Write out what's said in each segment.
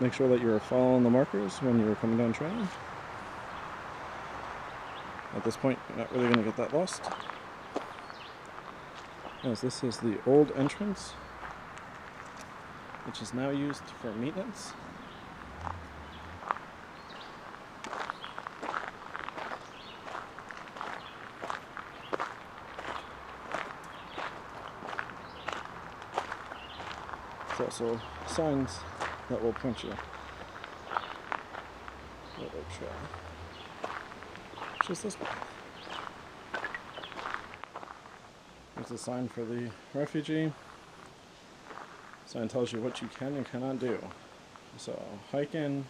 make sure that you're following the markers when you're coming down trail. At this point, you're not really going to get that lost, as this is the old entrance, which is now used for maintenance. There's also signs that will point you Overlook trail, which is this one. There's a sign for the refugee. Sign tells you what you can and cannot do. So hiking,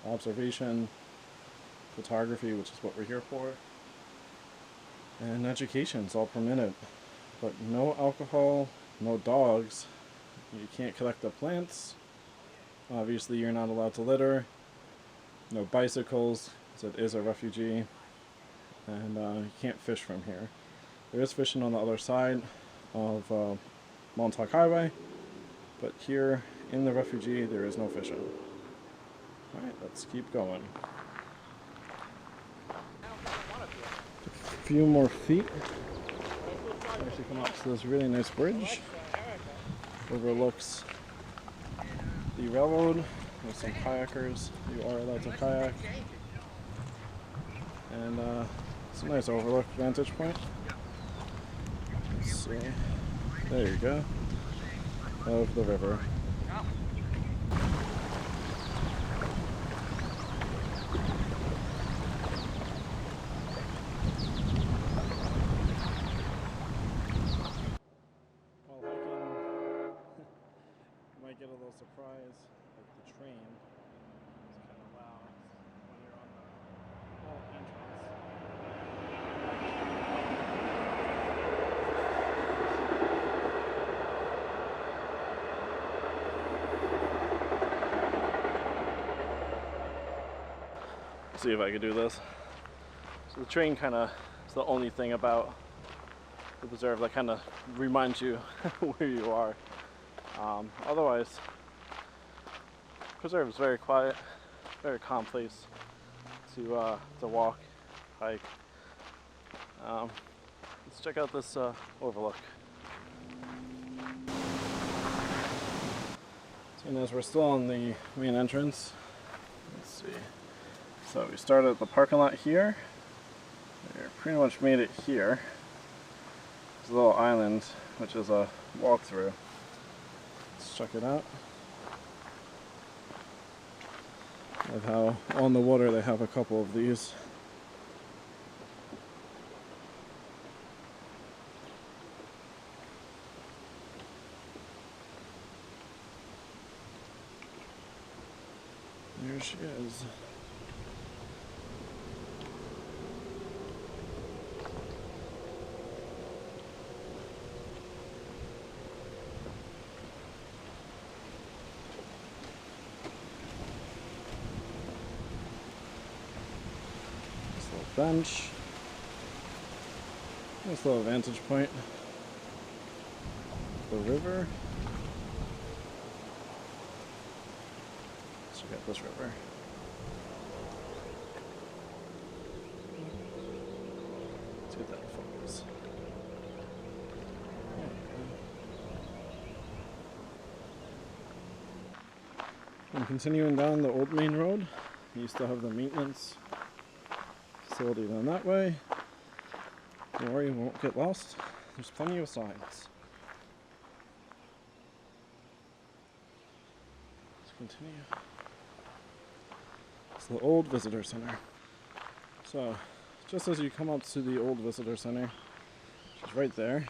observation, photography, which is what we're here for, and education is all permitted, but no alcohol, no dogs. You can't collect the plants. Obviously, you're not allowed to litter. No bicycles, because it is a refugee, and you can't fish from here. There is fishing on the other side of Montauk Highway, but here in the refugee there is no fishing. Alright, let's keep going. A few more feet. Actually come up to this really nice bridge. Overlooks the railroad. There's some kayakers. You are allowed to kayak. And it's a nice overlook vantage point. Let's see. There you go. Of the river. While hiking, you might get a little surprise at the train. It's kind of loud when you're on the whole entrance. See if I can do this. So the train kind of is the only thing about the preserve that kind of reminds you where you are. Otherwise, preserve is very quiet, very calm place to walk, hike. Let's check out this overlook. Seeing as we're still on the main entrance, let's see. So we started at the parking lot here. We pretty much made it here. There's a little island, which is a walkthrough. Let's check it out. Of how on the water they have a couple of these. There she is. Bench. Nice little vantage point. The river. Let's check out this river. Let's get that in focus. And continuing down the old main road, you still have the maintenance facility down that way. Don't worry, you won't get lost. There's plenty of signs. Let's continue. It's the old visitor center. So, just as you come up to the old visitor center, which is right there,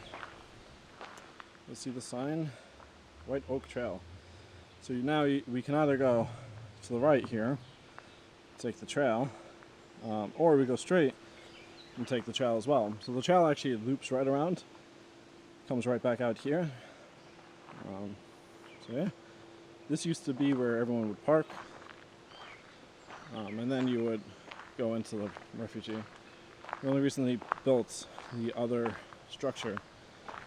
you'll see the sign, White Oak Trail. So now we can either go to the right here, take the trail, or we go straight and take the trail as well. So the trail actually loops right around, comes right back out here. So yeah, this used to be where everyone would park, and then you would go into the refugee. We only recently built the other structure,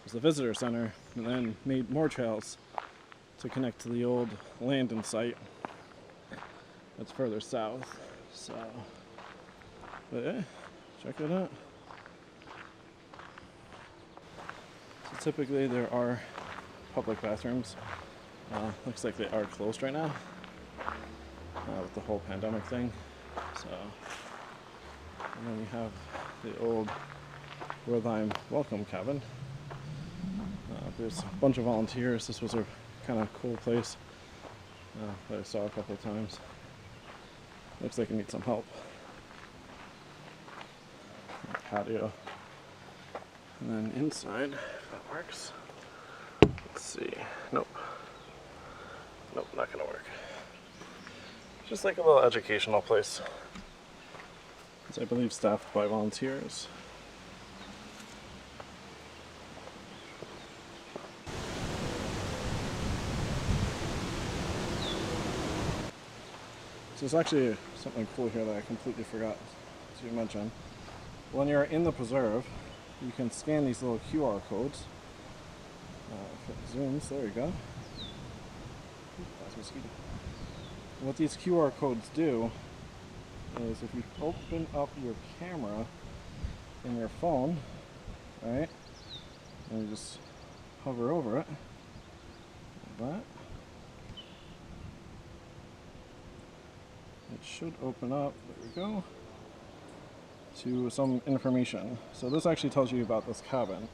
was the visitor center, and then made more trails to connect to the old landing site. It's further south. So, but yeah, check it out. So typically there are public bathrooms. Looks like they are closed right now with the whole pandemic thing. So, and then we have the old Wertheim welcome cabin. There's a bunch of volunteers. This was a kind of cool place that I saw a couple of times. Looks like it needs some help. Patio. And then inside, if that works. Let's see. Nope. Nope, not gonna work. Just like a little educational place. It's, I believe, staffed by volunteers. So there's actually something cool here that I completely forgot to mention. When you're in the preserve, you can scan these little QR codes. If it zooms, there you go. That's a mosquito. What these QR codes do is if you open up your camera in your phone, right, and you just hover over it, like that, it should open up, there we go, to some information. So this actually tells you about this cabin.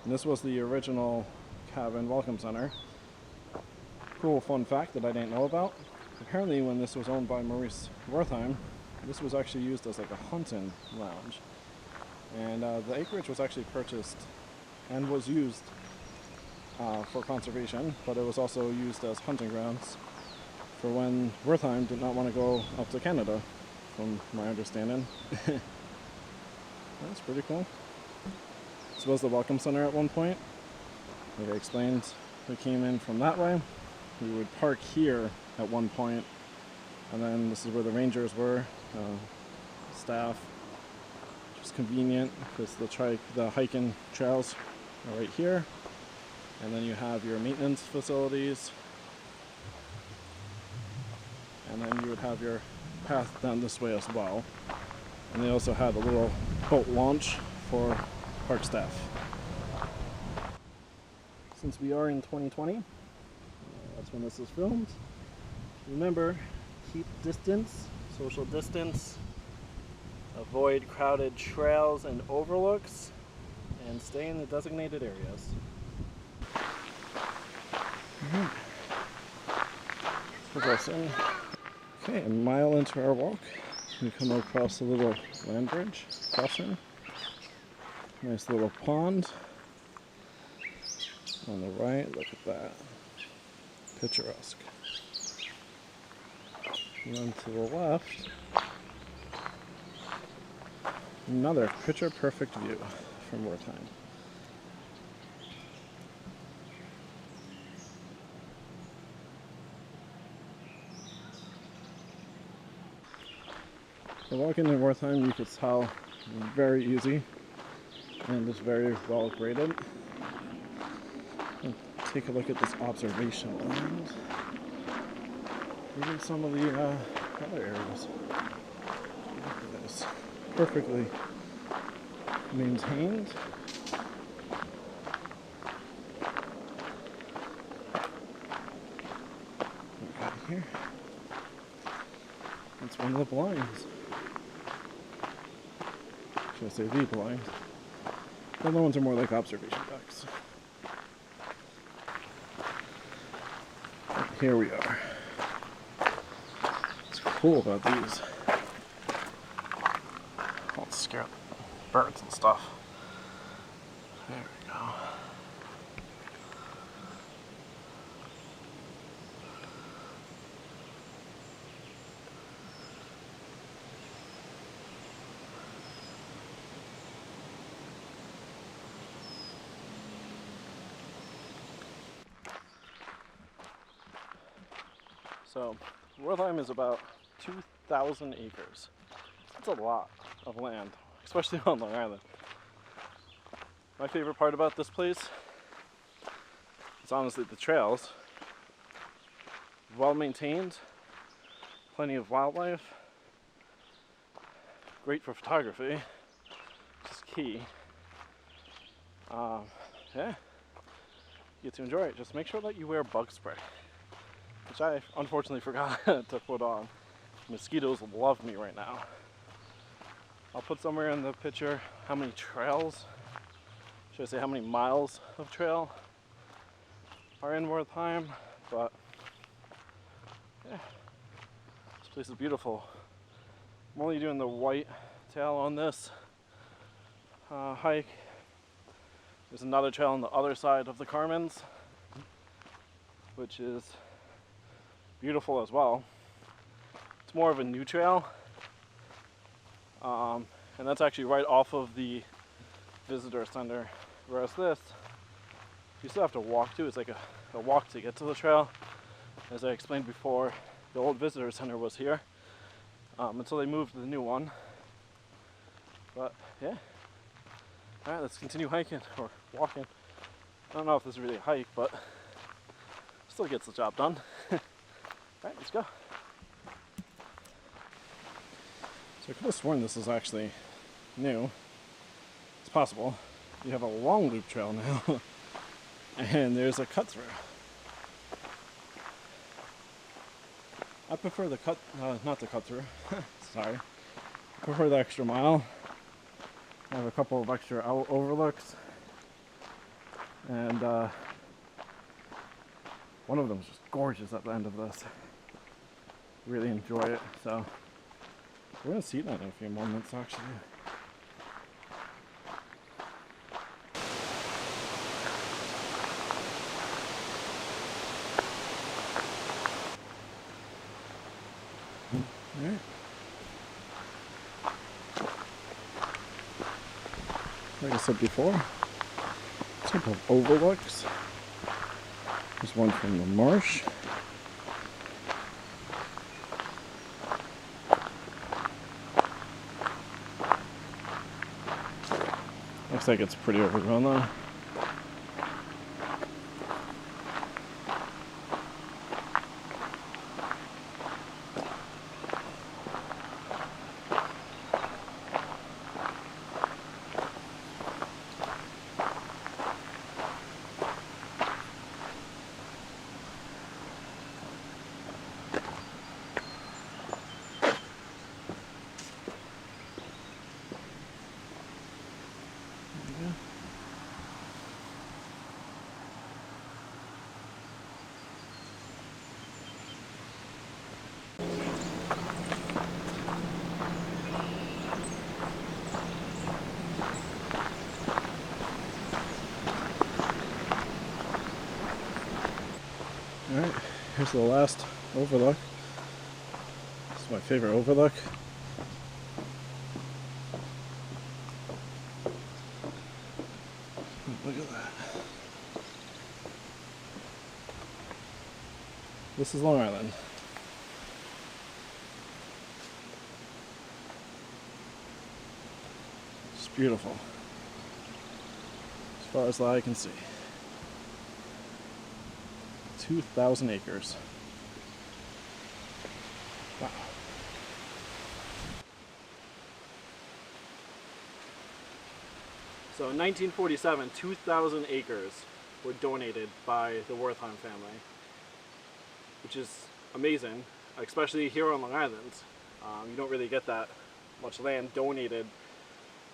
And this was the original cabin welcome center. Cool fun fact that I didn't know about. Apparently when this was owned by Maurice Wertheim, this was actually used as like a hunting lounge. And the acreage was actually purchased and was used for conservation, but it was also used as hunting grounds for when Wertheim did not want to go up to Canada, from my understanding. That's pretty cool. This was the welcome center at one point. Like I explained, we came in from that way. We would park here at one point, and then this is where the rangers were, staff. Just convenient because the hiking trails are right here, and then you have your maintenance facilities, and then you would have your path down this way as well. And they also had a little boat launch for park staff. Since we are in 2020, that's when this is filmed. Remember, keep distance, social distance, avoid crowded trails and overlooks, and stay in the designated areas. Progressing. Okay, a mile into our walk, we come across a little land bridge crossing. Nice little pond. On the right, look at that. Picturesque. And then to the left, another picture-perfect view from Wertheim. So walking in Wertheim, you could tell, very easy and just very well graded. And take a look at this observation land. Even some of the other areas. Look at this. Perfectly maintained. What we got here? That's one of the blinds. Should I say the blind? The other ones are more like observation decks. Here we are. What's cool about these? Won't scare birds and stuff. There we go. So, Wertheim is about 2,000 acres. That's a lot of land, especially on Long Island. My favorite part about this place is honestly the trails. Well maintained, plenty of wildlife. Great for photography, which is key. Yeah, you get to enjoy it. Just make sure that you wear bug spray, which I unfortunately forgot to put on. Mosquitoes love me right now. I'll put somewhere in the picture how many trails, should I say how many miles of trail are in Wertheim, but yeah, this place is beautiful. I'm only doing the white tail on this hike. There's another trail on the other side of the Carmens, which is beautiful as well. It's more of a new trail, and that's actually right off of the visitor center, whereas this you still have to walk to. It's like a walk to get to the trail. As I explained before, the old visitor center was here until they moved to the new one. But yeah, alright, let's continue hiking or walking. I don't know if this is really a hike, but still gets the job done. Alright, let's go. So I could have sworn this is actually new. It's possible. You have a long loop trail now, and there's a cut through. I prefer the not the cut through. Sorry. I prefer the extra mile. I have a couple of extra overlooks, and one of them is just gorgeous at the end of this. Really enjoy it. So we're gonna see that in a few moments, actually. All right. Like I said before, type of overlooks. There's one from the marsh. Looks like it's pretty overgrown though. Alright, here's the last overlook. This is my favorite overlook. Look at that. This is Long Island. It's beautiful. As far as the eye can see. 2,000 acres. Wow. So in 1947, 2,000 acres were donated by the Wertheim family, which is amazing, especially here on Long Island. You don't really get that much land donated,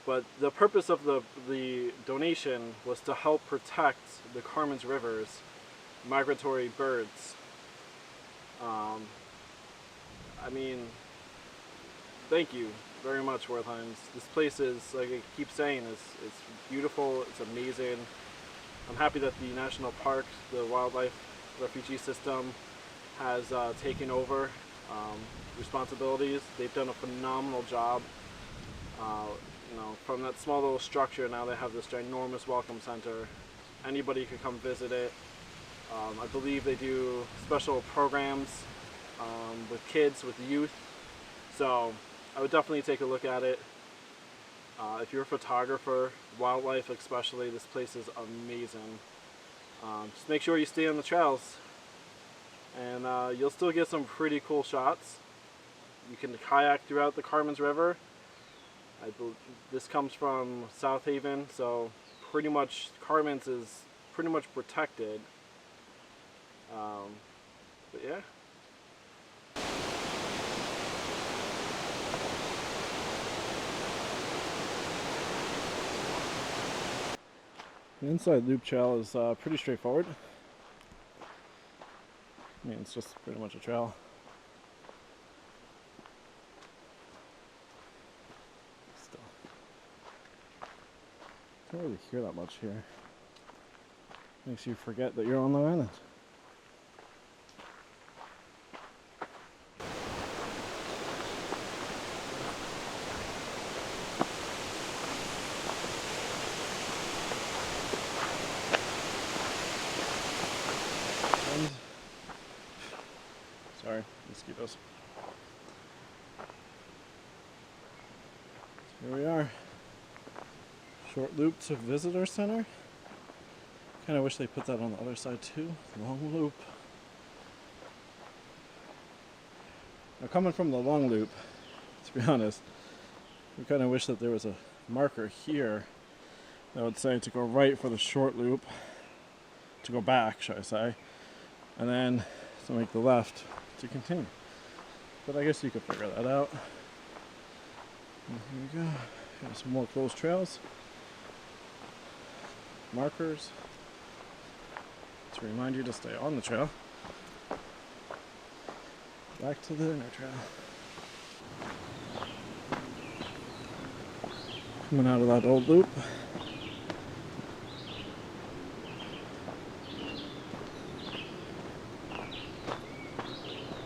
but the purpose of the donation was to help protect the Carmens rivers, migratory birds. I mean, thank you very much, Wertheims. This place is, like I keep saying, it's beautiful, it's amazing. I'm happy that the national park, the wildlife refugee system, has taken over responsibilities. They've done a phenomenal job. You know, from that small little structure, now they have this ginormous welcome center. Anybody could come visit it. I believe they do special programs with kids, with youth. So I would definitely take a look at it. If you're a photographer, wildlife especially, this place is amazing. Just make sure you stay on the trails, and you'll still get some pretty cool shots. You can kayak throughout the Carmen's River. This comes from South Haven, so pretty much Carmen's is pretty much protected. But yeah. The inside loop trail is pretty straightforward. I mean, it's just pretty much a trail. Still, can't really hear that much here. Makes you forget that you're on Long Island. Sorry, mosquitoes. Here we are. Short loop to visitor center. Kind of wish they put that on the other side too. Long loop. Now coming from the long loop, to be honest, we kind of wish that there was a marker here that would say to go right for the short loop, to go back, should I say, and then to make the left to continue. But I guess you could figure that out. And here we go. Here's some more closed trails. Markers to remind you to stay on the trail. Back to the inner trail. Coming out of that old loop.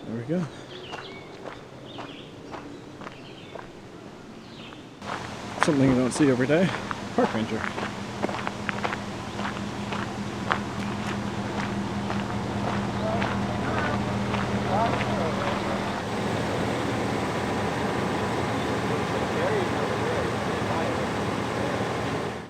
There we go. Something you don't see every day. Park ranger.